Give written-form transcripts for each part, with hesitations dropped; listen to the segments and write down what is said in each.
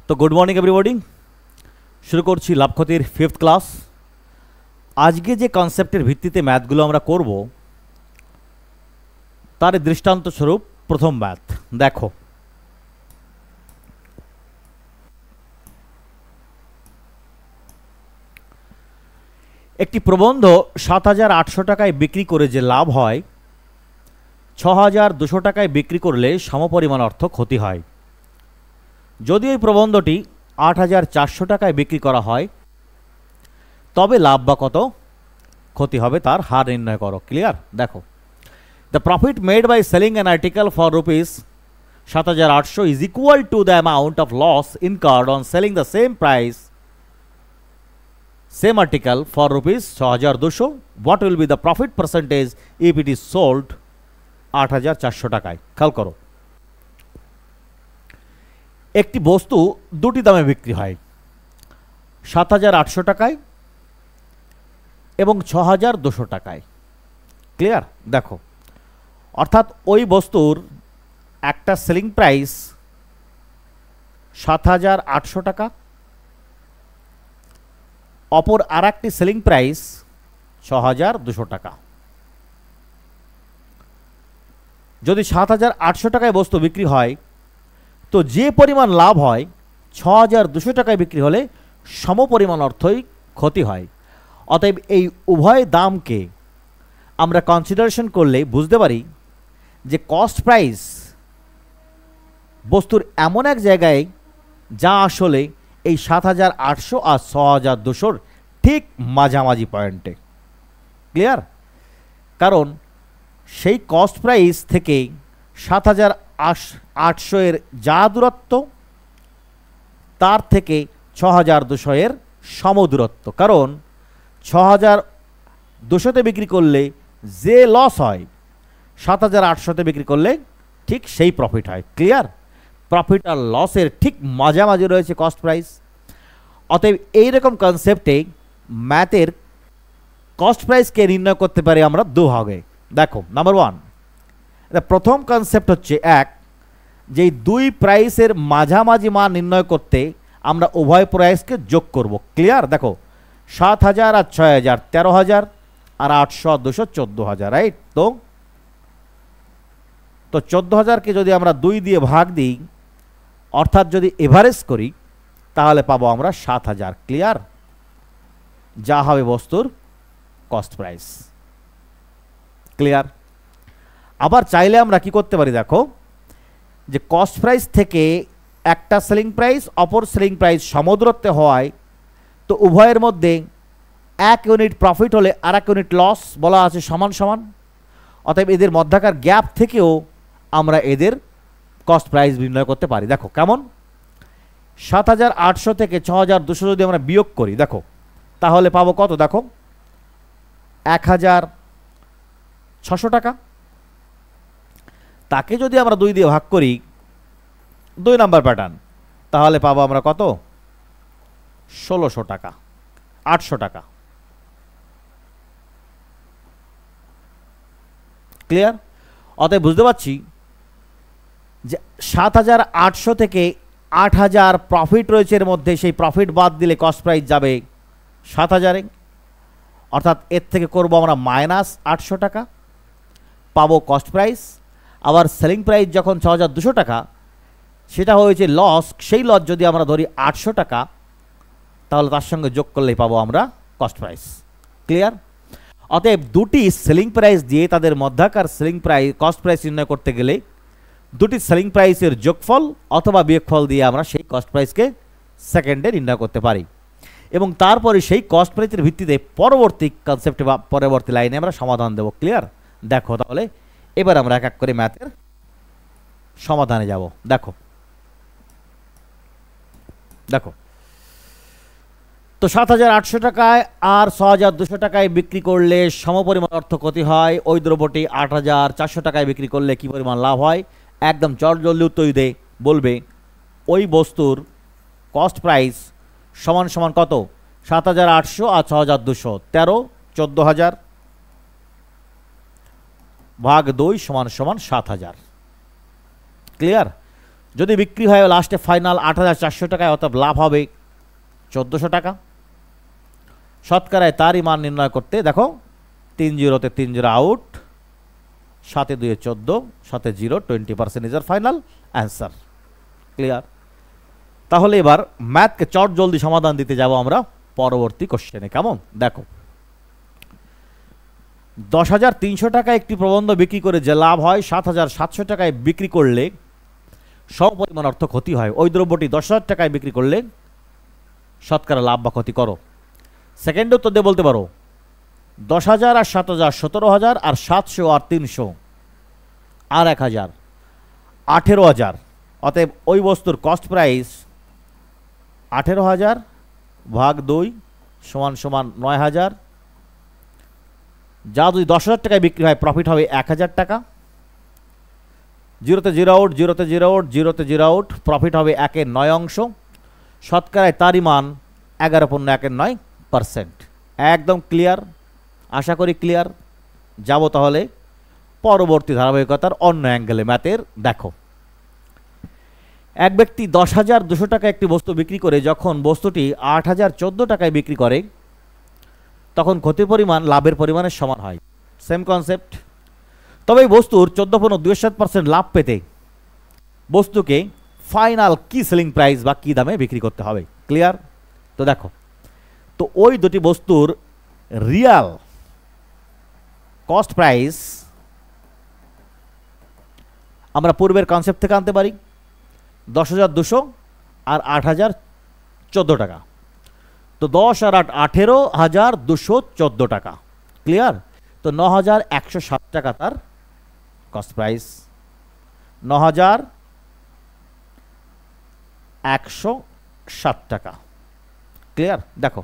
তো good morning everybody, শুরু করছি লাভ ক্ষতির 5th ক্লাস। আজকে যে কনসেপ্টের ভিত্তিতে ম্যাথগুলো আমরা করব তার দৃষ্টান্ত স্বরূপ প্রথম ম্যাথ দেখো। একটি প্রবন্ধ ৭,৮০০ টাকায় বিক্রি করে যে লাভ হয় ৬,২০০ টাকায় বিক্রি করলে সমপরিমাণ অর্থ ক্ষতি হয়। যদি এই প্রবন্ধটি ৮,৪০০ টাকায় বিক্রি করা হয় তবে লাভ বা কত ক্ষতি হবে তার হার নির্ণয় করো। ক্লিয়ার? দেখো, the profit made by selling an article for rupees ৭,৮০০ is equal to the amount of loss incurred on selling the same article for rupees ৬,২০০। what will be the profit percentage if it is sold ৮,৪০০ টাকায়? খেয়াল করো, একটি বস্তু দুটি দামে বিক্রি হয়, ৭,৮০০ টাকায় এবং ৬,২০০ টাকায়। ক্লিয়ার? দেখো, অর্থাৎ ওই বস্তুর একটা সেলিং প্রাইস ৭,৮০০ টাকা, অপর আর একটি সেলিং প্রাইস ৬,২০০ টাকা। যদি ৭,৮০০ টাকায় বস্তু বিক্রি হয় তো যে পরিমাণ লাভ হয় ৬,২০০ টাকায় বিক্রি হলে সমপরিমাণ অর্থই ক্ষতি হয়। অতএব এই উভয় দামকে আমরা কনসিডারেশন করলে বুঝতে পারি যে কস্ট প্রাইস বস্তুর এমন এক জায়গায় যা আসলে এই ৭,৮০০ আর ৬,২০০ ঠিক মাঝামাঝি পয়েন্টে। ক্লিয়ার? কারণ সেই কস্ট প্রাইস থেকে ৭,৮০০ এর যা দূরত্ব তার থেকে ৬,২০০ এর সমদূরত্ব। কারণ ৬,২০০তে বিক্রি করলে যে লস হয় ৭,৮০০তে বিক্রি করলে ঠিক সেই প্রফিট হয়। ক্লিয়ার? প্রফিট আর লসের ঠিক মাঝামাঝি রয়েছে কস্ট প্রাইস। অতএব এইরকম কনসেপ্টে ম্যাথের কস্ট প্রাইসকে নির্ণয় করতে পারি আমরা দুভাগে। দেখো, নাম্বার 1, প্রথম কনসেপ্ট হচ্ছে যে দুই প্রাইসের মাঝামাঝি মান নির্ণয় করতে আমরা উভয় প্রাইসকে যোগ করব। ক্লিয়ার? দেখো, ৭,০০০ আর ৬,০০০ ১৩,০০০ আর ৮০০ আর ২০০ ১৪,০০০। রাইট? তো ১৪,০০০কে যদি আমরা ২ দিয়ে ভাগ দিই, অর্থাৎ যদি এভারেজ করি, তাহলে পাবো আমরা ৭,০০০। ক্লিয়ার? যা হবে বস্তুর কস্ট প্রাইস। ক্লিয়ার? আবার চাইলে আমরা কি করতে পারি, দেখো, যে কস্ট প্রাইস থেকে একটা সেলিং প্রাইস অপর সেলিং প্রাইস সমদূরত্বে হওয়ায় তো উভয়ের মধ্যে ১ ইউনিট প্রফিট হলে আর ১ ইউনিট লস বলা আছে সমান সমান। অতএব এদের মধ্যকার গ্যাপ থেকেও আমরা এদের কস্ট প্রাইস নির্ণয় করতে পারি। দেখো কেমন, ৭,৮০০ থেকে ৬,২০০ যদি আমরা বিয়োগ করি, দেখো, তাহলে পাবো কত? দেখো, ১,৬০০ টাকা। তাকে যদি আমরা ২ দিয়ে ভাগ করি, ২ নাম্বার প্যাটার্ন, তাহলে পাবো আমরা কত? ১৬০০ টাকা, ৮০০ টাকা। ক্লিয়ার? অতএব বুঝতে পারছি যে ৭,৮০০ থেকে ৮,০০০ প্রফিট রয়েছে, এর মধ্যে সেই প্রফিট বাদ দিলে কস্ট প্রাইস যাবে ৭,০০০-এ। অর্থাৎ এর থেকে করব আমরা -৮০০ টাকা, পাবো কস্ট প্রাইস। আবার সেলিং প্রাইস যখন ৬,২০০ টাকা, সেটা হয়েছে লস। সেই লস যদি আমরা ধরি ৮০০ টাকা, তাহলে তার সঙ্গে যোগ করলেই পাবো আমরা কস্ট প্রাইস। ক্লিয়ার? অতএব দুটি সেলিং প্রাইস দিয়ে তাদের মধ্যকার সেলিং প্রাইস কস্ট প্রাইস নির্ণয় করতে গেলে দুটি সেলিং প্রাইসের যোগফল অথবা বিয়োগফল দিয়ে আমরা সেই কস্ট প্রাইসকে সেকেন্ডে নির্ণয় করতে পারি এবং তারপরে সেই কস্ট প্রাইসের ভিত্তিতে পরবর্তী কনসেপ্টে বা পরবর্তী লাইনে আমরা সমাধান দেব। ক্লিয়ার? দেখো, তাহলে এবার আমরা এক এক করে ম্যাথের সমাধানে যাব। দেখো, তো ৭,৮০০ টাকায় আর ৬,২০০ টাকায় বিক্রি করলে সমপরিমাণ অর্থ ক্ষতি হয়। ওই দ্রব্যটি ৮,৪০০ টাকায় বিক্রি করলে কি পরিমাণ লাভ হয়? একদম চটজলদি উত্তর দিতে বলবে ওই বস্তুর কস্ট প্রাইস সমান সমান কত? ৭,৮০০ আর ৬,২০০, ১৩, ১৪,০০০ ভাগ ২ সমান সমান ৭,০০০। ক্লিয়ার? যদি বিক্রি হয় লাস্টে ফাইনাল 8,400 টাকায়, অর্থাৎ লাভ হবে 1,400 টাকা। শতকরায় তারই মান নির্ণয় করতে দেখো 3 জিরোতে 3 zero out, 7 2 14, 7 0, 20% is our final answer. Clear? তাহলে এবার ম্যাথকে চট জলদি সমাধান দিতে যাব আমরা পরবর্তী কোশ্চেনে। কেমন? দেখো 10,300 টাকায় একটি প্রবন্ধ বিক্রি করে যে লাভ হয় 7,700 টাকায় বিক্রি করলে সমপরিমাণ অর্থ ক্ষতি হয়। ওই দ্রব্যটি 10,000 টাকায় বিক্রি করলে শতকরা লাভ বা ক্ষতি করো। সেকেন্ড উত্তর দিয়ে বলতে পারো 10,000 আর 7,000 17,000 আর 700 আর 300 আর 1,000 18,000। অতএব ওই বস্তুর কস্ট প্রাইস 18,000 ভাগ 2 সমান সমান 9,000। যা যদি 10,000 টাকায় বিক্রি হয় প্রফিট হবে 1,000 টাকা। জিরোতে জিরো আউট, জিরোতে জিরো আউট, জিরোতে জিরো আউট, প্রফিট হবে 1/9 অংশ। শতকরায় তারই মান 11.1%। একদম ক্লিয়ার? আশা করি ক্লিয়ার। যাব তাহলে পরবর্তী ধারাবাহিকতার অন্য অ্যাঙ্গেলে ম্যাথের। দেখো এক ব্যক্তি 10,200 টাকা একটি বস্তু বিক্রি করে যখন বস্তুটি 8,014 টাকায় বিক্রি করে তখন ক্ষতির পরিমাণ লাভের পরিমাণের সমান হয়। Same concept. তবে এই বস্তুর 14.27% লাভ পেতে বস্তুকে ফাইনাল কি সেলিং প্রাইস বা কি দামে বিক্রি করতে হবে। ক্লিয়ার? তো দেখো, তো ওই দুটি বস্তুর রিয়াল কস্ট প্রাইস আমরা পূর্বের কনসেপ্ট থেকে আনতে পারি। 10,200 আর 8,014 টাকা। তো 10 আর 8 18,214 টাকা। ক্লিয়ার? তো 9,107 টাকা তার কস্ট প্রাইস। 9,107 টাকা। ক্লিয়ার? দেখো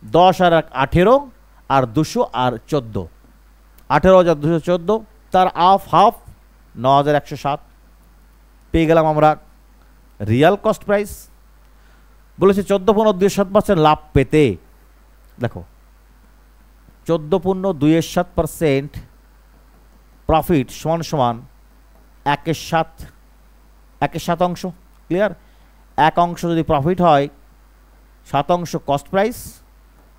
10 আর 18 আর 200 আর 14, 18,214, তার হাফ 9,107 পেয়ে গেলাম আমরা রিয়াল কস্ট প্রাইস। বলেছে 14.27% লাভ পেতে। দেখো 14.27% প্রফিট সমান সমান 1/7 অংশ। ক্লিয়ার? 1 অংশ যদি প্রফিট হয় 7 অংশ কস্ট প্রাইস।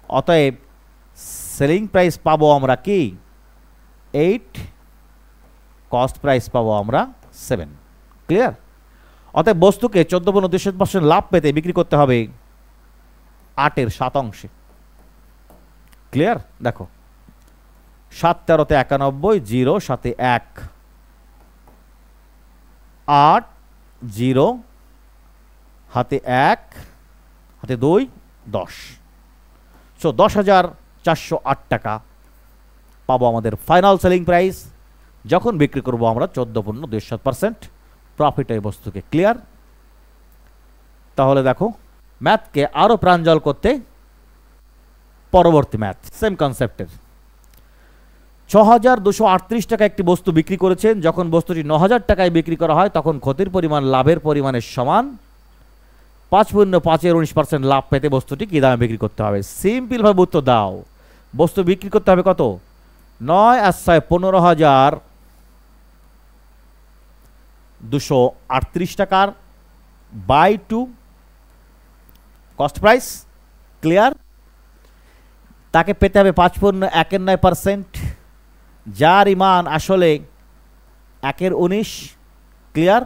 অতএব সেলিং প্রাইস পাবো আমরা কি 8, কস্ট প্রাইস পাবো আমরা 7। ক্লিয়ার? অতএব বস্তুকে 14.27% লাভ পেতে বিক্রি করতে হবে 8/7 অংশে। ক্লিয়ার? দেখো 7 13 তে 91, 0 7 1, 8 0 হাতে 1 হাতে 2 10। সো 10,408 টাকা পাবো আমাদের ফাইনাল সেলিং প্রাইস যখন বিক্রি করব আমরা 14.27% প্রফিট এই বস্তুকে। ক্লিয়ার? তাহলে দেখো ম্যাথকে আরো প্রাঞ্জল করতে পরবর্তী ম্যাথ সেম কনসেপ্টের। 6,238 টাকা একটি বস্তু বিক্রি করেছেন যখন বস্তুটি 9,000 টাকায় বিক্রি করা হয় তখন ক্ষতির পরিমাণ লাভের পরিমাণের সমান। 5/5 লাভ পেতে বস্তুটি কি দামে বিক্রি করতে হবে? সিম্পল ভাবে উত্তর দাও। বস্তু বিক্রি করতে হবে কত? 9 আর 6 15,238 টাকার বাই 2 কস্ট প্রাইস। ক্লিয়ার? তাকে পেতে হবে 5.19%, যার মান আসলে 1/19। ক্লিয়ার?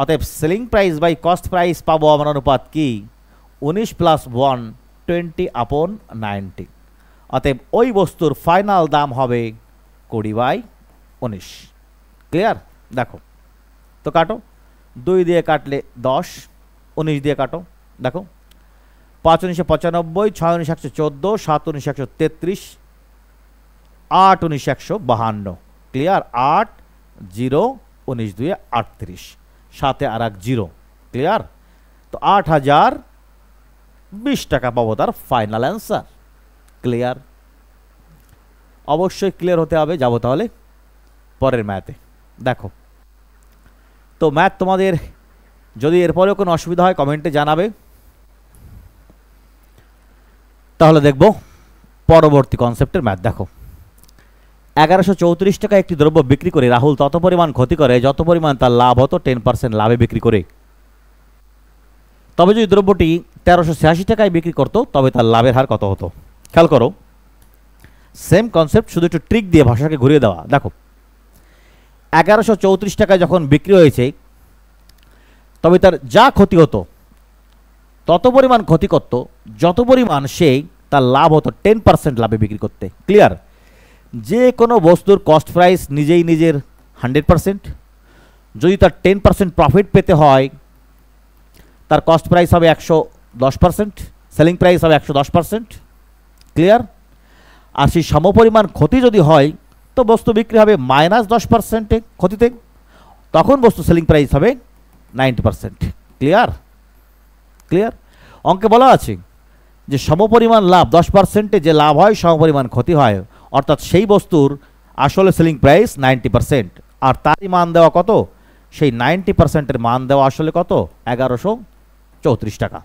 অতএব selling price by cost price পাবো আমরা অনুপাত কি 19 + 1 20/90। অতএব ওই বস্তুর ফাইনাল দাম হবে 20/19। ক্লিয়ার? দেখো তো কাটো, 2 দিয়ে কাটলে 10, 19 দিয়ে কাটো। দেখো 5 19 95, 6 19 114, 7 19 133, 8 19 152। ক্লিয়ার? 8 0 19 2 38, সাথে আর এক 0। ক্লিয়ার? তো 8,020 টাকা পাবো তার ফাইনাল অ্যান্সার। ক্লিয়ার? অবশ্যই ক্লিয়ার হতে হবে। যাব তাহলে পরের ম্যাথে। দেখো তো ম্যাথ তোমাদের যদি এরপরেও কোনো অসুবিধা হয় কমেন্টে জানাবে, তাহলে দেখব পরবর্তী কনসেপ্টের ম্যাথ। দেখো 1134 টাকা একটি দ্রব্য বিক্রি করে রাহুল তত পরিমাণ ক্ষতি করে যত পরিমাণ তার লাভ হতো 10% লাভে বিক্রি করে। তবে যদি দ্রব্যটি 1386 টাকায় বিক্রি করতো তবে তার লাভের হার কত হতো? খেয়াল করো, সেম কনসেপ্ট, শুধু একটু ট্রিক দিয়ে ভাষাকে ঘুরিয়ে দেওয়া। দেখো, 1134 টাকায় যখন বিক্রি হয়েছে তবে তার যা ক্ষতি হতো তত পরিমাণ ক্ষতি করত যত পরিমাণ সেই তার লাভ হতো 10% লাভে বিক্রি করতে। ক্লিয়ার? যে কোনো বস্তুর কস্ট প্রাইস নিজেই নিজের 100%, যদি তার 10% প্রফিট পেতে হয় তার কস্ট প্রাইস হবে 110%, সেলিং প্রাইস হবে 110%। ক্লিয়ার? আর সেই সমপরিমাণ ক্ষতি যদি হয় তো বস্তু বিক্রি হবে -10% ক্ষতিতে, তখন বস্তু সেলিং প্রাইস হবে 90%। ক্লিয়ার? ক্লিয়ার? অঙ্কে বলা আছে যে সমপরিমাণ লাভ 10%-এ যে লাভ হয় সমপরিমাণ ক্ষতি হয়, অর্থাৎ সেই বস্তুর আসলে সেলিং প্রাইস 90%, আর তারই মান দেওয়া কত? সেই 90%-এর মান দেওয়া আসলে কত? 1134 টাকা।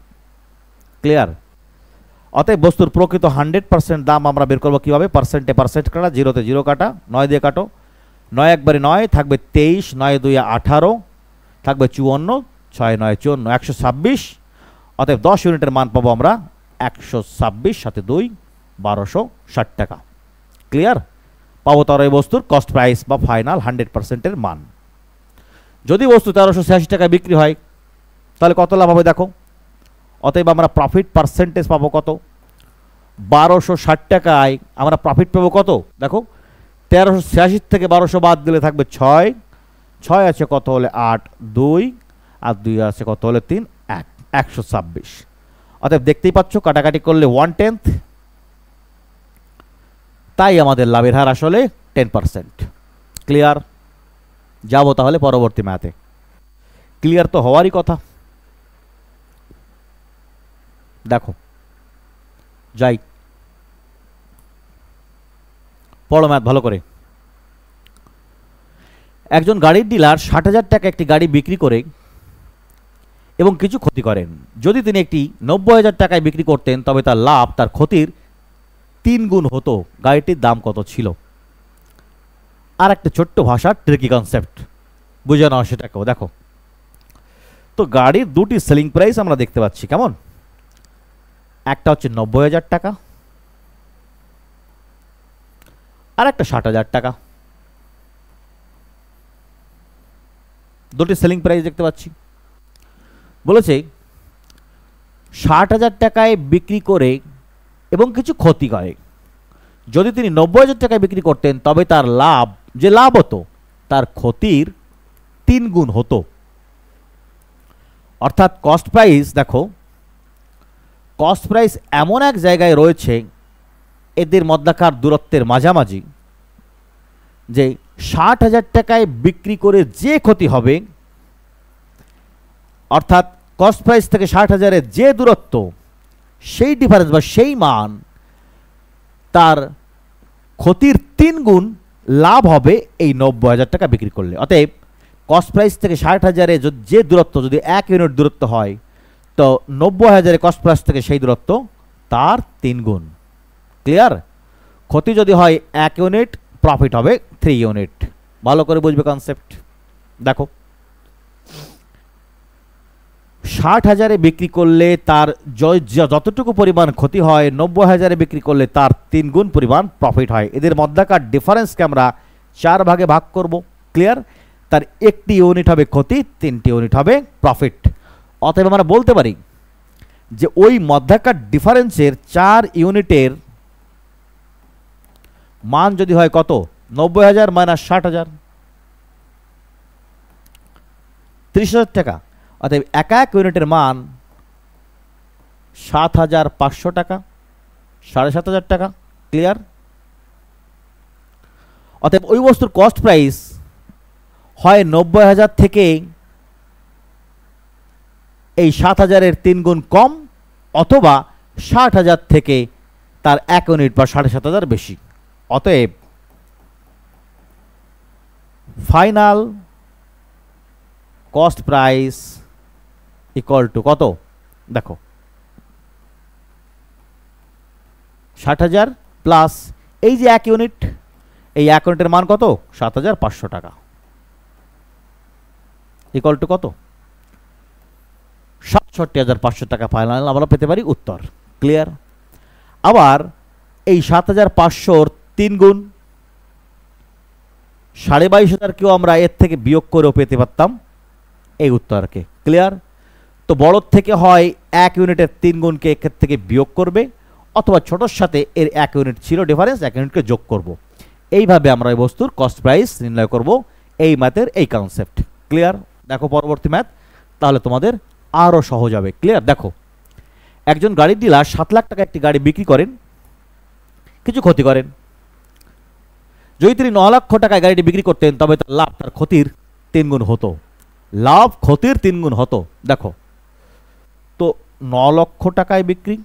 ক্লিয়ার? অতএব বস্তুর প্রকৃত 100% দাম আমরা বের করবো কীভাবে? পার্সেন্টে পার্সেন্ট কাটা, জিরোতে জিরো কাটা, 9 দিয়ে কাটো, 9 একবারে 9 থাকবে 23, 9 2 18 থাকবে 54, 6 9 54, 126। অতএব 10 ইউনিটের মান পাবো আমরা 126 সাথে 2 1260 টাকা। ক্লিয়ার? পাবো তার এই বস্তুর কস্ট প্রাইস বা ফাইনাল 100%-এর মান। যদি বস্তু 1386 টাকায় বিক্রি হয় তাহলে কত লাভ হবে দেখো। অতএব আমরা প্রফিট পার্সেন্টেজ পাবো কত? 1260 টাকায় আমরা প্রফিট পাবো কত দেখো। 1386 থেকে 1200 বাদ দিলে থাকবে 6, 6 আছে কত হলে 8, 2 আর 2 আছে কত হলে 3, 1, 126। অতএব দেখতেই পাচ্ছ কাটাকাটি করলে 1/10, তাই আমাদের লাভের হার আসলে 10%। ক্লিয়ার? যাবো তাহলে পরবর্তী ম্যাথে। ক্লিয়ার তো হওয়ারই কথা। দেখো, যাই পড়ো ম্যাথ ভালো করে। একজন গাড়ির ডিলার 60,000 টাকা একটি গাড়ি বিক্রি করে এবং কিছু ক্ষতি করেন। যদি তিনি একটি 90,000 টাকায় বিক্রি করতেন তবে তার লাভ তার ক্ষতির 3 গুণ হতো। গাড়িটির দাম কত ছিল? আর একটা ছোট্ট ভাষা ট্রিকি কনসেপ্ট বুঝানো হয় সেটাকেও দেখো। তো গাড়ির দুটি সেলিং প্রাইস আমরা দেখতে পাচ্ছি কেমন। একটা হচ্ছে 90,000 টাকা আর একটা 60,000 টাকা। দুটি সেলিং প্রাইস দেখতে পাচ্ছি। বলেছে 60,000 টাকায় বিক্রি করে এবং কিছু ক্ষতি করে। যদি তিনি 90,000 টাকায় বিক্রি করতেন তবে তার লাভ, যে লাভ হতো তার ক্ষতির 3 গুণ হতো। অর্থাৎ কস্ট প্রাইস, দেখো কস্ট প্রাইস এমন এক জায়গায় রয়েছে এদের মধ্যকার দূরত্বের মাঝামাঝি যে 60,000 টাকায় বিক্রি করে যে ক্ষতি হবে, অর্থাৎ কস্ট প্রাইস থেকে 60,000-এর যে দূরত্ব, সেই ডিফারেন্স বা সেই মান তার ক্ষতির 3 গুণ লাভ হবে এই 90,000 টাকা বিক্রি করলে। অতএব কস্ট প্রাইস থেকে 60,000-এ যে দূরত্ব যদি 1 ইউনিট দূরত্ব হয় তো 90,000-এ কস্ট প্রাইস থেকে সেই দূরত্ব তার 3 গুণ। ক্লিয়ার? ক্ষতি যদি হয় 1 ইউনিট, প্রফিট হবে 3 ইউনিট। ভালো করে বুঝবে কনসেপ্ট। দেখো 60,000-এ বিক্রি করলে তার যতটুকু পরিমাণ ক্ষতি হয় 90,000-এ বিক্রি করলে তার 3 গুণ পরিমাণ প্রফিট হয়। এদের মধ্যকার ডিফারেন্সকে আমরা 4 ভাগে ভাগ করব। ক্লিয়ার? তার 1টি ইউনিট হবে ক্ষতি, 3টি ইউনিট হবে প্রফিট। অতএব আমরা বলতে পারি যে ওই মধ্যকার ডিফারেন্সের 4 ইউনিটের মান যদি হয় কত? 90,000 মাইনাস 60,000, 30,000 টাকা। অতএব এক এক ইউনিটের মান 7,500 টাকা, 7,500 টাকা। ক্লিয়ার? অতএব ওই বস্তুর কস্ট প্রাইস হয় 90,000 থেকে এই 7,000-এর 3 গুণ কম, অথবা 60,000 থেকে তার 1 ইউনিট বা 7,500 বেশি। অতএব final cost price equal to কত? দেখো 60,000 প্লাস এই যে 1 ইউনিট, এই এক ইউনিটের মান কত? ৭৫০০ টাকা ইকুয়াল টু কত? ৬৭৫০০ টাকা ফাইনাল আমরা পেতে পারি উত্তর। ক্লিয়ার? আবার এই ৭৫০০-র ৩ গুণ ২২,৫০০কেও আমরা এর থেকে বিয়োগ করেও পেতে পারতাম এই উত্তরকে। ক্লিয়ার? তো বড়র থেকে হয় ১ ইউনিটের ৩ গুণকে এর থেকে বিয়োগ করবে, অথবা ছোটোর সাথে এর ১ ইউনিট ছিল ডিফারেন্স, 1 ইউনিটকে যোগ করব। এইভাবে আমরা এই বস্তুর কস্ট প্রাইস নির্ণয় করব, এই ম্যাথের এই কনসেপ্ট। ক্লিয়ার? দেখো পরবর্তী ম্যাথ, তাহলে তোমাদের আরও সহজ হবে। ক্লিয়ার? দেখো, একজন গাড়ির ডিলার ৭ লাখ টাকা একটি গাড়ি বিক্রি করেন, কিছু ক্ষতি করেন। যদি তিনি ৯ লক্ষ টাকায় গাড়িটি বিক্রি করতেন, তবে তার লাভ তার ক্ষতির ৩ গুণ হতো। লাভ ক্ষতির 3 গুণ হতো। দেখো তো ৯ লক্ষ টাকায় বিক্রি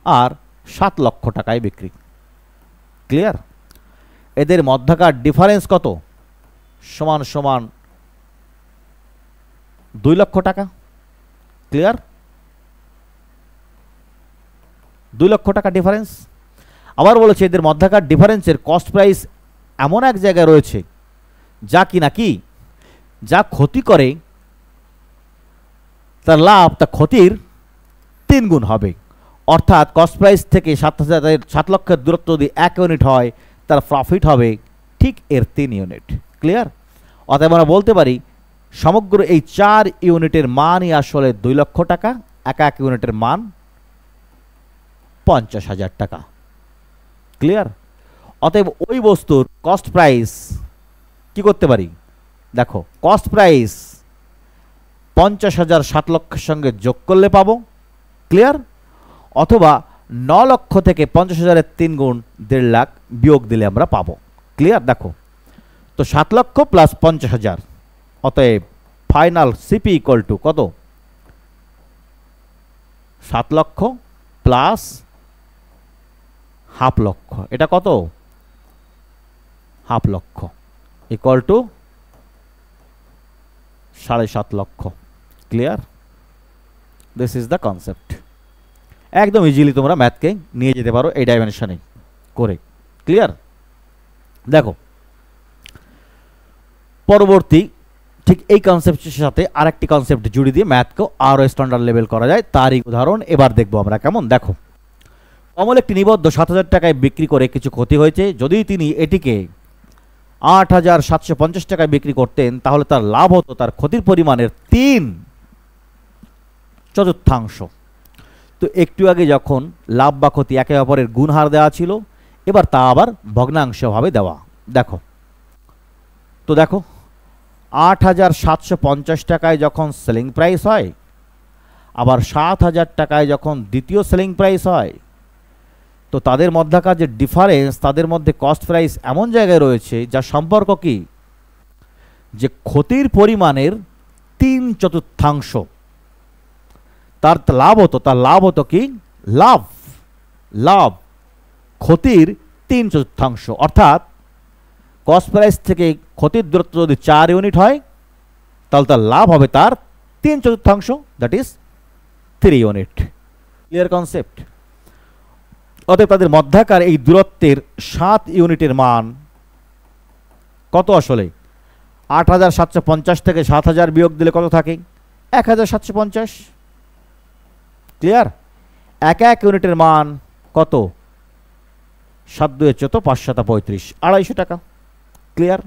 আর ৭ লক্ষ টাকায় বিক্রি। ক্লিয়ার? এদের মধ্যকার ডিফারেন্স কত? সমান সমান ২ লক্ষ টাকা। ক্লিয়ার? ২ লক্ষ টাকা ডিফারেন্স। আবার বলেছে এদের মধ্যকার ডিফারেন্সের কস্ট প্রাইস এমন এক জায়গায় রয়েছে যা কি নাকি যা ক্ষতি করে তার লাভ তা ক্ষতির 3 গুণ হবে। অর্থাৎ কস্ট প্রাইস থেকে ৭ লক্ষের দূরত্ব যদি 1 ইউনিট হয়, তার প্রফিট হবে ঠিক এর 3 ইউনিট। ক্লিয়ার? অতএব আমরা বলতে পারি সমগ্র এই 4 ইউনিটের মানই আসলে ২ লক্ষ টাকা, এক ইউনিটের মান ৫০,০০০ টাকা। ক্লিয়ার? অতএব ওই বস্তুর কস্ট প্রাইস কি করতে পারি? দেখো কস্ট প্রাইস ৫০,০০০ ৭ লক্ষের সঙ্গে যোগ করলে পাবো। ক্লিয়ার? অথবা ৯ লক্ষ থেকে ৫০,০০০-এর ৩ গুণ ১.৫ লাখ বিয়োগ দিলে আমরা পাবো। ক্লিয়ার? দেখো তো ৭ লক্ষ প্লাস ৫০,০০০, অতএব ফাইনাল সিপি ইকুয়াল টু কত? ৭ লক্ষ প্লাস হাফ লক্ষ। এটা কত? হাফ লক্ষ ইকুয়াল টু ৭.৫ লক্ষ। Clear? This is the concept. একদম ইজিলি তোমরা ম্যাথকে নিয়ে যেতে পারো এই ডাইমেনশনে করে। ক্লিয়ার? দেখো পরবর্তী ঠিক এই কনসেপ্টের সাথে আরেকটি কনসেপ্ট জুড়ে দিয়ে ম্যাথকেও আরও স্ট্যান্ডার্ড লেভেল করা যায়, তারই উদাহরণ এবার দেখবো আমরা কেমন। দেখো কমল একটি নিবদ্ধ ৭,০০০ টাকায় বিক্রি করে কিছু ক্ষতি হয়েছে। যদি তিনি এটিকে ৮,৭৫০ টাকায় বিক্রি করতেন, তাহলে তার লাভ হতো তার ক্ষতির পরিমাণের 3/4। তো একটু আগে যখন লাভ বা ক্ষতি একে অপরের গুণহার দেওয়া ছিল, এবার তা আবার ভগ্নাংশভাবে দেওয়া। দেখো তো দেখো ৮,৭৫০ টাকায় যখন সেলিং প্রাইস হয়, আবার ৭,০০০ টাকায় যখন দ্বিতীয় সেলিং প্রাইস হয়, তো তাদের মধ্যকার যে ডিফারেন্স, তাদের মধ্যে কস্ট প্রাইস এমন জায়গায় রয়েছে যা সম্পর্ক কি, যে ক্ষতির পরিমাণের 3/4 তার লাভ হতো, তার লাভ হতো কি, লাভ লাভ ক্ষতির 3/4। অর্থাৎ কস্ট প্রাইস থেকে ক্ষতির দূরত্ব যদি 4 ইউনিট হয়, তাহলে তার লাভ হবে তার 3/4, that is 3 unit. Clear concept? অতএব তাদের মধ্যাকার এই দূরত্বের 7 ইউনিটের মান কত? আসলে ৮,৭৫০ থেকে ৭,০০০ বিয়োগ দিলে কত থাকে? ১,৭৫০। ক্লিয়ার? এক ইউনিটের মান কত? ৭×২ = ৫/৩৫, ২৫০ টাকা। ক্লিয়ার?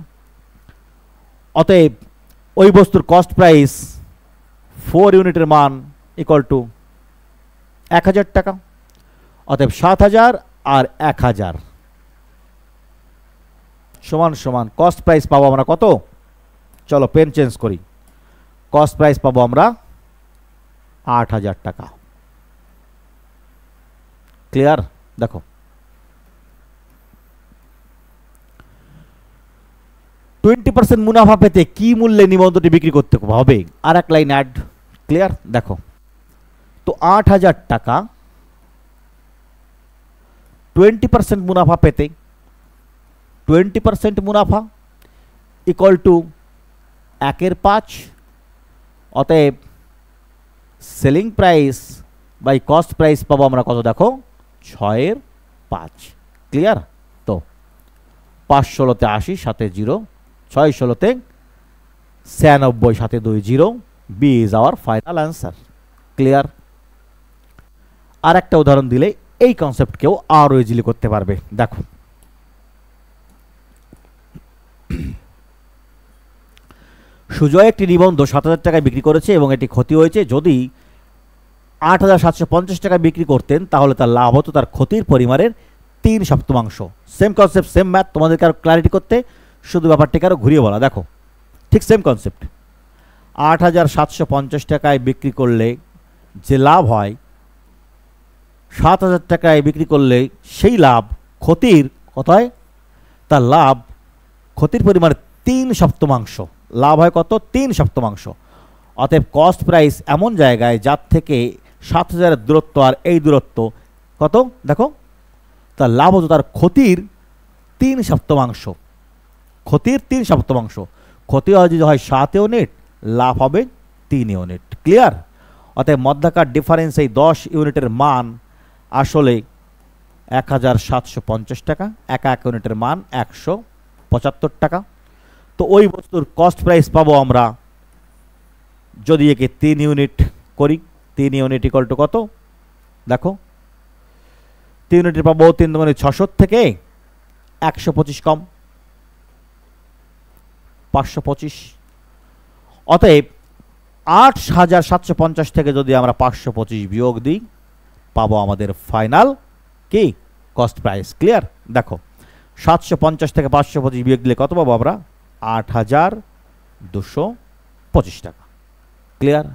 অতএব ওই বস্তুর কস্ট প্রাইস 4 ইউনিটের মান ইকুয়াল টু ১,০০০ টাকা। অতএব ৭,০০০ আর ১,০০০ সমান সমান কস্ট প্রাইস পাবো আমরা কত? চলো পেন চেঞ্জ করি। কস্ট প্রাইস পাবো আমরা ৮,০০০ টাকা। ক্লিয়ার? দেখো 20% মুনাফা পেতে কি মূল্যে নিবন্ধটি বিক্রি করতে হবে? আর এক লাইন অ্যাড। ক্লিয়ার? দেখো তো ৮,০০০ টাকা 20% মুনাফা পেতে 20% মুনাফা ইকুয়াল টু 1/5। অতএব selling price by cost price পাবো আমরা কত? দেখো 6/5। ক্লিয়ার? 5 ষোলোতে 80 সাথে 0, 6 ষোলোতে 96 সাথে 2 0. B is our final answer. Clear? আর একটা উদাহরণ দিলে এই কনসেপ্ট কেউ আরো ইজিলি করতে পারবে। দেখো, সুজয় একটি নিবন্ধ 7,000 টাকায় বিক্রি করেছে এবং এটি ক্ষতি হয়েছে। যদি 8,750 টাকায় বিক্রি করতেন তাহলে তার লাভ হতো তার ক্ষতির পরিমাণের 3/7। Same concept, same math. তোমাদেরকে আরো ক্লারিটি করতে শুধু ব্যাপারটাকে আরো ঘুরিয়ে বলা। দেখো, ঠিক সেম কনসেপ্ট। 8,750 টাকায় বিক্রি করলে যে লাভ হয়, 7,000 টাকায় বিক্রি করলে সেই লাভ ক্ষতির কত হয়? তার লাভ ক্ষতির পরিমাণে 3/7। লাভ হয় কত? 3/7। অতএব কস্ট প্রাইস এমন জায়গায় যার থেকে 7,000-এর দূরত্ব আর এই দূরত্ব কত? দেখো, তার লাভ হতো তার ক্ষতির 3/7। ক্ষতির 3/7। ক্ষতি হয় যদি হয় 7 ইউনিট, লাভ হবে 3 ইউনিট। ক্লিয়ার? অতএব মধ্যাকার ডিফারেন্স এই 10 ইউনিটের মান আসলে 1,750 টাকা। এক ইউনিটের মান 175 টাকা। তো ওই বস্তুর কস্ট প্রাইস পাবো আমরা যদি একে 3 ইউনিট করি। 3 ইউনিট ইকুয়াল টু কত? দেখো, 3 ইউনিট পাবো 3 দুগুণে 600 থেকে 125 কম 525। অতএব 8,750 থেকে যদি আমরা 525 বিয়োগ দিই, পাবো আমাদের ফাইনাল কি? Cost price. ক্লিয়ার? দেখো, 750 থেকে 525 বিয়োগ দিলে কত পাবো আমরা? 8,225 টাকা। ক্লিয়ার?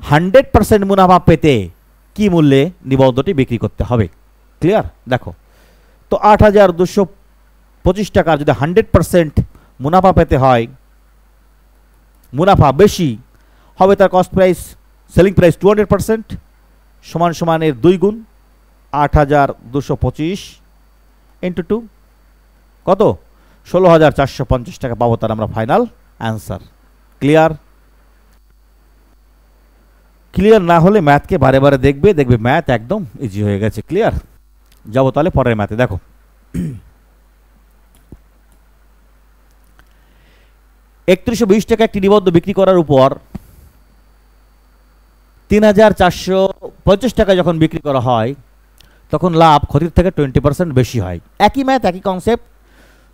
100% মুনাফা পেতে কি মূল্যে নিবন্ধটি বিক্রি করতে হবে? ক্লিয়ার? দেখো, তো 8,225 টাকার যদি 100% মুনাফা পেতে হয়, মুনাফা বেশি হবে তার কস্ট প্রাইস, সেলিং প্রাইস 200% সমান সমান এর 2 গুণ 8,225 ইন্টু 2 কত? 16,450 টাকা পাবো তার আমরা ফাইনাল অ্যান্সার। ক্লিয়ার? ক্লিয়ার না হলে ম্যাথকে বারে বারে দেখবে, দেখবে ম্যাথ একদম ইজি হয়ে গেছে। ক্লিয়ার? যাবো তাহলে পরের ম্যাথে। দেখো, 3120 টাকা একটি নিবন্ধ বিক্রি করার উপর 3,450 টাকা যখন বিক্রি করা হয় তখন লাভ ক্ষতির থেকে 20% বেশি হয়। একই ম্যাথ, একই কনসেপ্ট,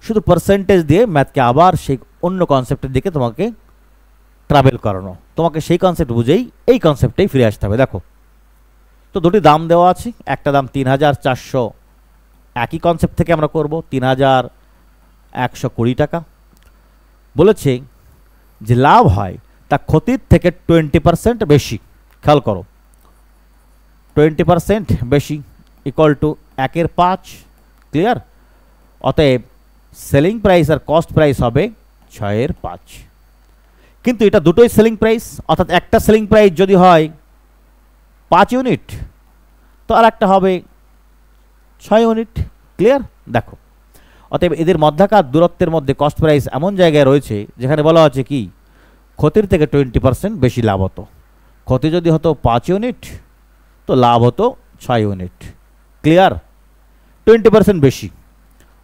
শুধু পার্সেন্টেজ দিয়ে ম্যাথকে আবার সেই অন্য কনসেপ্টের দিকে তোমাকে ট্রাভেল করানো। তোমাকে সেই কনসেপ্ট বুঝেই এই কনসেপ্টেই ফিরে আসতে হবে। দেখো, তো দুটি দাম দেওয়া আছে। একটা দাম 3,400, একই কনসেপ্ট থেকে আমরা করব 3,120 টাকা। বলেছে যে লাভ হয় তা ক্ষতির থেকে 20% বেশি। খেয়াল করো, 20% বেশি ইকুয়াল টু 1/5। ক্লিয়ার? অতএব সেলিং প্রাইস আর কস্ট প্রাইস হবে 6/5। কিন্তু এটা দুটোই সেলিং প্রাইস, অর্থাৎ একটা সেলিং প্রাইস যদি হয় 5 ইউনিট তো আর একটা হবে 6 ইউনিট। ক্লিয়ার? দেখো, অতএব এদের মধ্যাকার দূরত্বের মধ্যে কস্ট প্রাইস এমন জায়গায় রয়েছে যেখানে বলা হচ্ছে কি ক্ষতির থেকে 20% বেশি লাভ হতো। ক্ষতি যদি হতো 5 ইউনিট তো লাভ হতো 6 ইউনিট। ক্লিয়ার? 20% বেশি।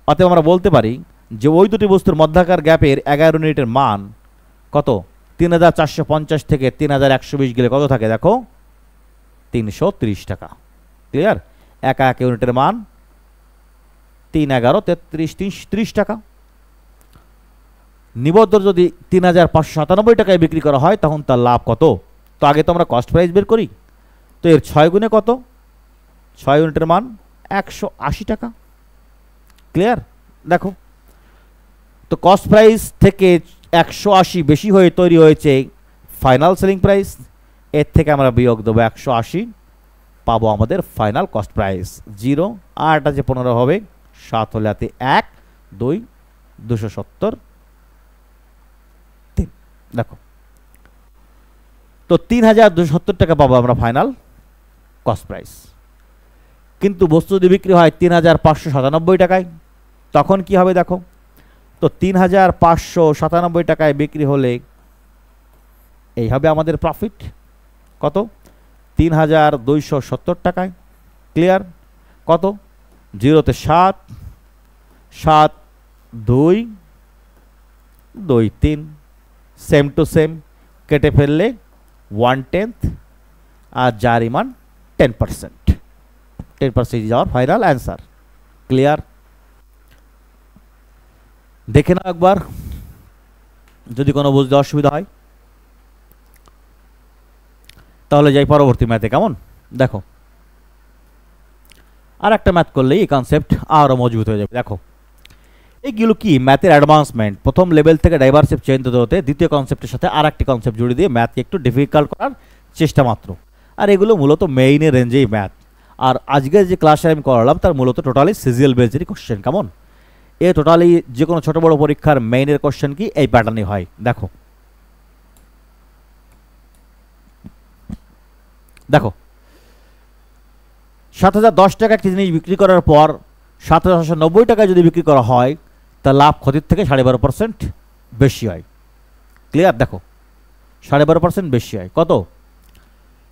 অতএব আমরা বলতে পারি যে ওই দুটি বস্তুর মধ্যাকার গ্যাপের 11 ইউনিটের মান কত? 3,450 থেকে 3,120 গেলে কত থাকে? দেখো, 330 টাকা। ক্লিয়ার? এক ইউনিটের মান 3, 11, 33, 30 টাকা। নিবদ্ধ যদি 3,597 টাকায় বিক্রি করা হয় তখন তার লাভ কত? তো আগে তো আমরা কস্ট প্রাইস বের করি। তো এর 6 গুণে কত? 6 ইউনিটের মান 180 টাকা। ক্লিয়ার? দেখো, তো কস্ট প্রাইস থেকে 180 বেশি হয়ে তৈরি হয়েছে ফাইনাল সেলিং প্রাইস। এর থেকে আমরা বিয়োগ দেবো 180, পাবো আমাদের ফাইনাল কস্ট প্রাইস 0। আর এটা যে 15 হবে, 7 হলে 1, 2, 270, 3। দেখো, তো 3,270 টাকা পাবো আমরা ফাইনাল কস্ট প্রাইস। কিন্তু বস্তু যদি বিক্রি হয় 3,597 টাকায় তখন কি হবে? দেখো, তো 3,597 টাকায় বিক্রি হলে এই হবে আমাদের প্রফিট কত? 3,270 টাকায়। ক্লিয়ার? কত? 0 তে 7, 7 2 2 3 সেম টু সেম কেটে ফেললে 1/10 আর যার মান 10%। 10% is our final answer. Clear? দেখে নাও একবার, যদি কোনো বুঝতে অসুবিধা হয় তাহলে যাই পরবর্তী ম্যাথে। কেমন? দেখো, আর একটা ম্যাথ করলেই এই কনসেপ্ট আরও মজবুত হয়ে যাবে। দেখো, এইগুলো কি ম্যাথের অ্যাডভান্সমেন্ট। প্রথম লেভেল থেকে ডাইভার্সিভ চেঞ্জ হতে হতে দ্বিতীয় কনসেপ্টের সাথে আর একটি কনসেপ্ট জুড়ে দিয়ে ম্যাথকে একটু ডিফিকাল্ট করার চেষ্টা মাত্র। আর এগুলো মূলত মেইনের রেঞ্জেই ম্যাথ। আর আজকের যে ক্লাসে আমি করালাম তার মূলত টোটালি সিজিএল বেসেরই কোশ্চেন। কেমন? এ টোটালি যে কোনো ছোটো বড়ো পরীক্ষার মেইনের কোশ্চেন কি এই প্যাটার্নই হয়। দেখো দেখো 7,010 টাকা একটি জিনিস বিক্রি করার পর 7,790 টাকায় যদি বিক্রি করা হয় তা লাভ ক্ষতির থেকে 12.5% বেশি হয়। ক্লিয়ার? দেখো 12.5% বেশি হয়। কত?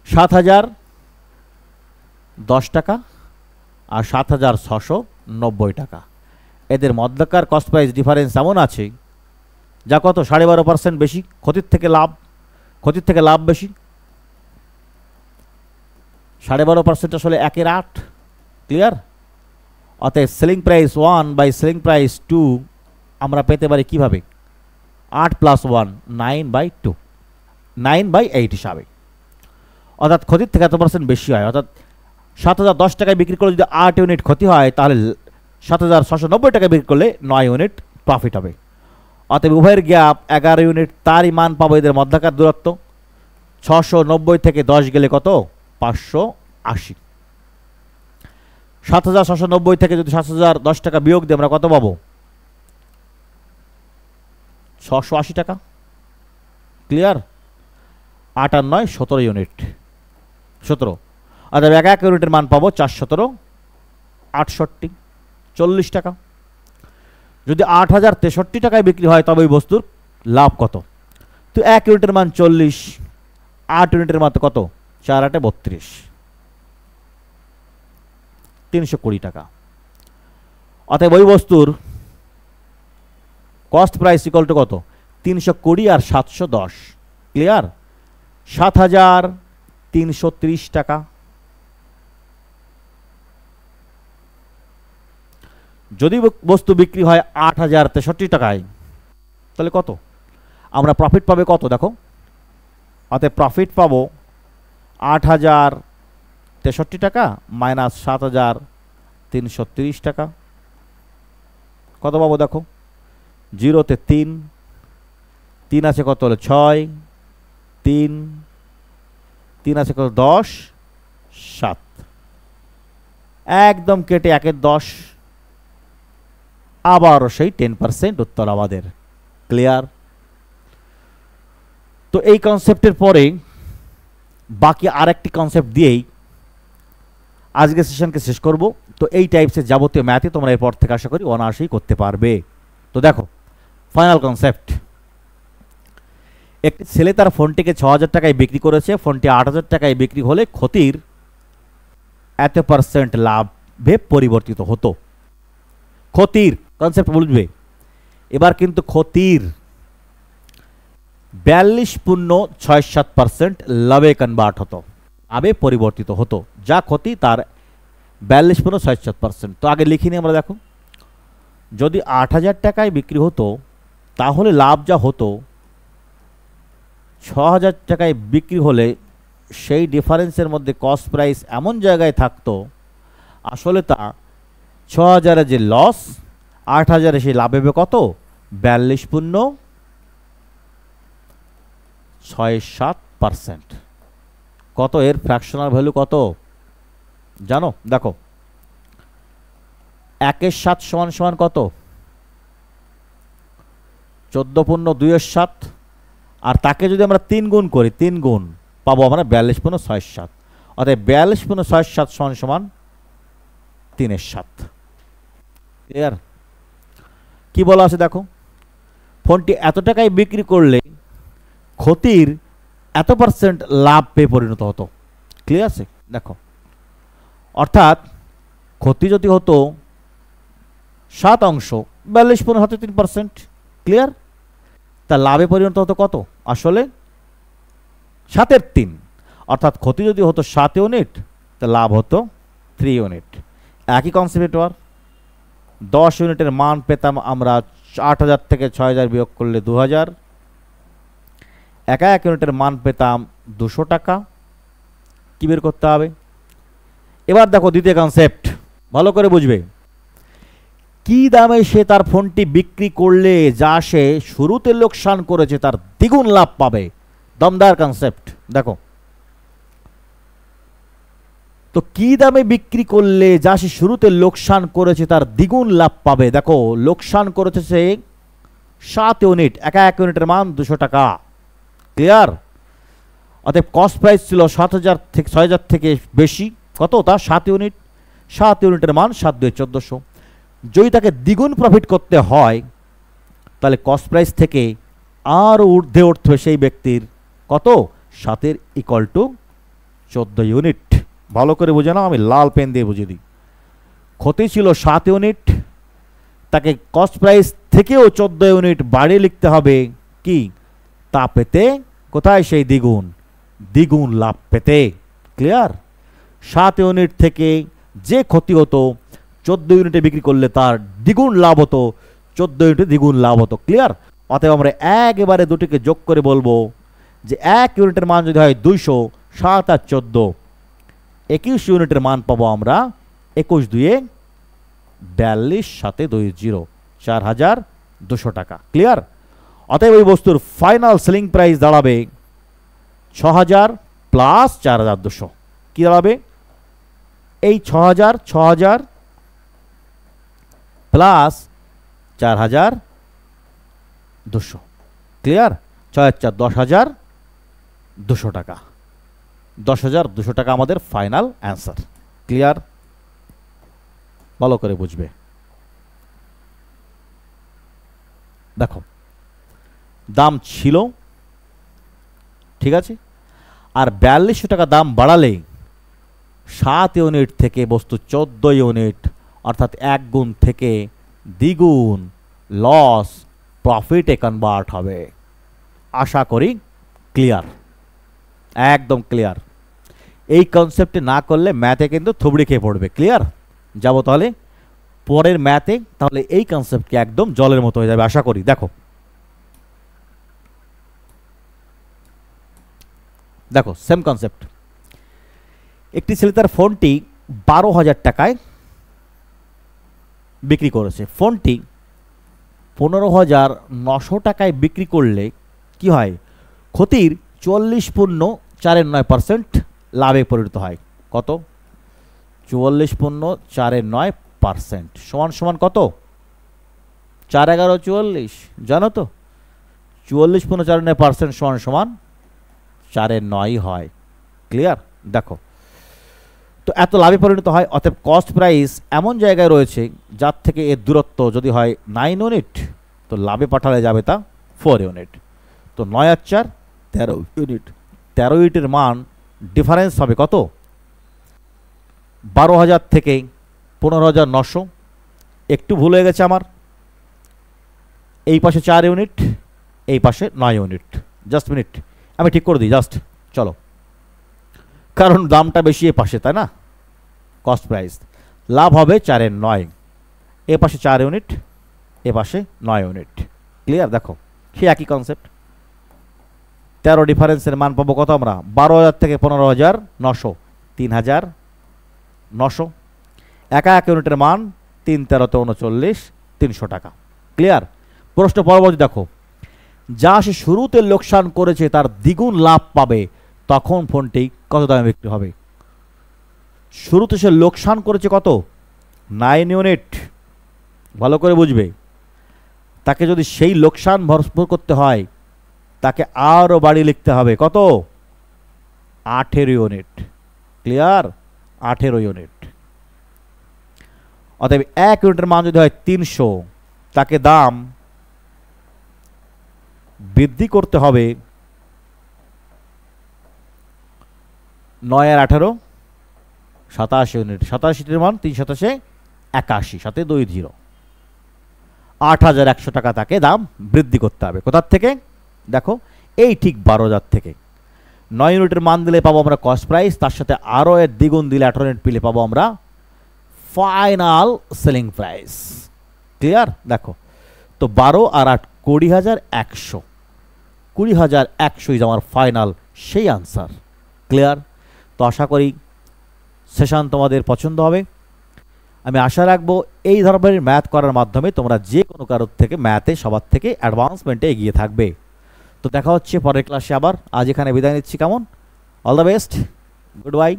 7,010 টাকা আর 7,690 টাকা, এদের মধ্যকার কস্ট প্রাইস ডিফারেন্স এমন আছে যা কত? 12.5% বেশি, ক্ষতির থেকে লাভ বেশি। 12.5% আসলে 1/8। ক্লিয়ার? অতএব selling price 1 by selling price 2 আমরা পেতে পারি কিভাবে? 8 + 1 9/2, 9/8 হিসাবে। অর্থাৎ ক্ষতির থেকে এত % বেশি হয়। অর্থাৎ 7,010 টাকায় বিক্রি করলে যদি 8 ইউনিট ক্ষতি হয় তাহলে 7,690 টাকায় বিক্রি করলে 9 ইউনিট প্রফিট হবে। অতএব উভয়ের গ্যাপ 11 ইউনিট। তারই মান পাবো এদের মধ্যকার দূরত্ব। 690 থেকে 10 গেলে কত? 580। 7,690 থেকে যদি 7,010 টাকা বিয়োগ দিই আমরা কত পাবো? 680 টাকা। ক্লিয়ার? 8 আর 9 17 ইউনিট। 17। অর্থাৎ 1 ইউনিটের মান পাবো 417 68, 40 টাকা। যদি 8,063 টাকায় বিক্রি হয় তবে ওই বস্তুর লাভ কত? তো 1 ইউনিটের মান 40, 8 ইউনিটের মান কত? 4 8 32, 320 টাকা। অতএব ওই বস্তুর কস্ট প্রাইস ইকুয়াল টু কত? 320 আর 710। ক্লিয়ার? 7,330 টাকা। যদি বস্তু বিক্রি হয় 8,063 টাকায় তাহলে কত? আমরা প্রফিট পাবে কত? দেখো, অতএব প্রফিট পাবো 8,063 টাকা মাইনাস 7,330 টাকা। কত পাবো? দেখো, 0-তে 3, 3 আছে কত? হলো 6, 3 3 আছে কত? 10, 7। একদম কেটে 1-এর 10, আবারও সেই 10% উত্তর আমাদের। ক্লিয়ার? তো এই কনসেপ্টের পরে বাকি আরেকটি কনসেপ্ট দিয়েই আজকের সেশনকে শেষ করব। তো এই টাইপসের যাবতীয় ম্যাথে তোমরা এরপর থেকে আশা করি অনায়াসেই করতে পারবে। তো দেখো, ফাইনাল কনসেপ্ট। একটি ছেলে তার ফোনটিকে 6,000 টাকায় বিক্রি করেছে। ফোনটি 8,000 টাকায় বিক্রি হলে ক্ষতির এত % লাভে পরিবর্তিত হতো। ক্ষতির কনসেপ্ট বুঝবে। এবার কিন্তু ক্ষতির 42.67% লাভে কনভার্ট হতো, লাভে পরিবর্তিত হতো। যা ক্ষতি তার 42.67%। তো আগে লিখিনি আমরা। দেখো, যদি 8,000 টাকায় বিক্রি হতো তাহলে লাভ যা হতো 6,000 টাকায় বিক্রি হলে সেই ডিফারেন্সের মধ্যে কস্ট প্রাইস এমন জায়গায় থাকতো আসলে তা 6,000-এ যে লস, 8,000-এ সেই লাভ হবে কত? 42.67%। কত এর ফ্র্যাকশনাল ভ্যালু কত জানো? দেখো, 1/7 সমান কত? 14.2/7। আর তাকে যদি আমরা 3 গুণ করি, 3 গুণ পাবো আমরা 42.67। অর্থাৎ 42.67 সমান 3/7। ক্লিয়ার? কি বলা আছে দেখো, ফোনটি এত টাকায় বিক্রি করলে ক্ষতির এত % লাভে পরিণত হতো। ক্লিয়ার আছে? দেখো, অর্থাৎ ক্ষতি যদি হতো 7 অংশ 42.3%। ক্লিয়ার? তা লাভে পরিণত হতো কত? আসলে 7/3, অর্থাৎ ক্ষতি যদি হতো 7 ইউনিট, তা লাভ হতো 3 ইউনিট। একই কনসেপ্ট আর 10 ইউনিটের মান পেতাম আমরা 8,000 থেকে 6,000 বিয়োগ করলে 2,000। 1 ইউনিটের মান পেতাম 200 টাকা। কি বের করতে হবে? এবার দেখো দ্বিতীয় কনসেপ্ট, ভালো করে বুঝবে। কি দামে সে তার ফোনটি বিক্রি করলে যা সে শুরুতে লোকসান করেছে তার দ্বিগুণ লাভ পাবে। দমদার কনসেপ্ট। দেখো তো কি দামে বিক্রি করলে যা সে শুরুতে লোকসান করেছে তার দ্বিগুণ লাভ পাবে। দেখো লোকসান করেছে সে 7 ইউনিট, 1 ইউনিটের মান 200 টাকা। ক্লিয়ার? অতএব কস্ট প্রাইস ছিল 7,000 থেকে 6,000 থেকে বেশি, কত? তা 7 ইউনিট। 7 ইউনিটের মান 7 2 1400। যদি তাকে দ্বিগুণ প্রফিট করতে হয় তাহলে কস্ট প্রাইস থেকে আরও ঊর্ধ্বে উঠবে সেই ব্যক্তির কত? 7 ইকুয়াল টু 14 ইউনিট। ভালো করে বুঝে নাও, আমি লাল পেন দিয়ে বুঝিয়ে দিই। ক্ষতি ছিল 7 ইউনিট, তাকে কস্ট প্রাইস থেকেও 14 ইউনিট বাড়িয়ে লিখতে হবে। কি? তা পেতে কোথায় সেই দ্বিগুণ, দ্বিগুণ লাভ পেতে। ক্লিয়ার? 7 ইউনিট থেকে যে ক্ষতি হতো 14 ইউনিটে বিক্রি করলে তার দ্বিগুণ লাভ হতো, 14 ইউনিটে দ্বিগুণ লাভ হতো। ক্লিয়ার? অতএব আমরা একেবারে দুটিকে যোগ করে বলবো যে 1 ইউনিটের মান যদি হয় 200, 7 আর 14, 21 ইউনিটের মান পাবো আমরা 21 2 42, 7 2 0, 4,200 টাকা। ক্লিয়ার? অতএব এই বস্তুর ফাইনাল সেলিং প্রাইস দাঁড়াবে 6,000 প্লাস 4,200। কি দাঁড়াবে? এই 6,000 প্লাস 4,200। ক্লিয়ার? 6 4 10,200 টাকা। 10,200 টাকা আমাদের ফাইনাল অ্যান্সার। ক্লিয়ার? ভালো করে বুঝবে। দেখো দাম ছিল, ঠিক আছে, আর 4200 টাকা দাম বাড়ালে 7 ইউনিট থেকে বস্তু 14 ইউনিট, অর্থাৎ 1 গুণ থেকে দ্বিগুণ লস প্রফিটে কনভার্ট হবে। আশা করি ক্লিয়ার, একদম ক্লিয়ার। এই কনসেপ্টে না করলে ম্যাথে কিন্তু থুবড়ি খেয়ে পড়বে। ক্লিয়ার? যাবো তাহলে পরের ম্যাথে, তাহলে এই কনসেপ্টকে একদম জলের মতো হয়ে যাবে আশা করি। দেখো দেখো সেম কনসেপ্ট। একটি ছেলে তার ফোনটি 12,000 টাকায় বিক্রি করেছে। ফোনটি 15,900 টাকায় বিক্রি করলে কি হয়? ক্ষতির 44.49% লাভে পরিণত হয়। কত? 44.49% সমান সমান কত? 4 11 44, জানো তো? 44.49% সমান সমান 4/9 হয়। ক্লিয়ার? দেখো তো এত লাভে পরিণত হয়। অতএব কস্ট প্রাইস এমন জায়গায় রয়েছে যার থেকে এর দূরত্ব যদি হয় 9 ইউনিট, তো লাভে পাঠালে যাবে তা 4 ইউনিট। তো 9 আর 4 13 ইউনিট। 13 ইউনিটের মান ডিফারেন্স হবে কত? 12,000 থেকে 15,900। একটু ভুল হয়ে গেছে আমার, এই পাশে 4 ইউনিট, এই পাশে 9 ইউনিট। জাস্ট মিনিট, আমি ঠিক করে দিই জাস্ট। চলো, কারণ দামটা বেশি এ পাশে, তাই না? কস্ট প্রাইস লাভ হবে 4/9। এ পাশে 4 ইউনিট, এ পাশে 9 ইউনিট। ক্লিয়ার? দেখো সে একই কনসেপ্ট। 13 ডিফারেন্সের মান পাবো কত আমরা? 12,000 থেকে 15,900, 3,900। 1 ইউনিটের মান 3 13 39, 300 টাকা। ক্লিয়ার? প্রশ্ন পরবর্তী দেখো, যা সে শুরুতে লোকসান করেছে তার দ্বিগুণ লাভ পাবে, তখন ফোনটি কত দামে বিক্রি হবে? শুরুতে সে লোকসান করেছে কত? 9 ইউনিট। ভালো করে বুঝবে। তাকে যদি সেই লোকসান ভরপুর করতে হয় তাকে আরও বাড়ি লিখতে হবে। কত? 18 ইউনিট। ক্লিয়ার? 18 ইউনিট। অতএব 1 ইউনিটের মান যদি হয় 300, তাকে দাম বৃদ্ধি করতে হবে 9 আর 18, 27 ইউনিট। 27 ইউনিটের মান 3 × 81, 7 2 0। 8,100 টাকা তাকে দাম বৃদ্ধি করতে হবে। কোথার থেকে? দেখো এই ঠিক 12,000 থেকে। 9 ইউনিটের মান দিলে পাবো আমরা কস্ট প্রাইস, তার সাথে আরও এর দ্বিগুণ দিলে 18 ইউনিট পেলে পাবো আমরা ফাইনাল সেলিং প্রাইস। ক্লিয়ার? দেখো তো 12 আর 8 20,100, 20,100 ইজ আমার ফাইনাল সেই আনসার। ক্লিয়ার? তো আশা করি সেশন তোমাদের পছন্দ হবে। আমি আশা রাখবো এই ধরনের ম্যাথ করার মাধ্যমে তোমরা যে কোনো কারোর থেকে ম্যাথে সবার থেকে অ্যাডভান্সমেন্টে এগিয়ে থাকবে। তো দেখা হচ্ছে পরের ক্লাসে আবার। আজ এখানে বিদায় নিচ্ছি। কেমন? All the best, good bye.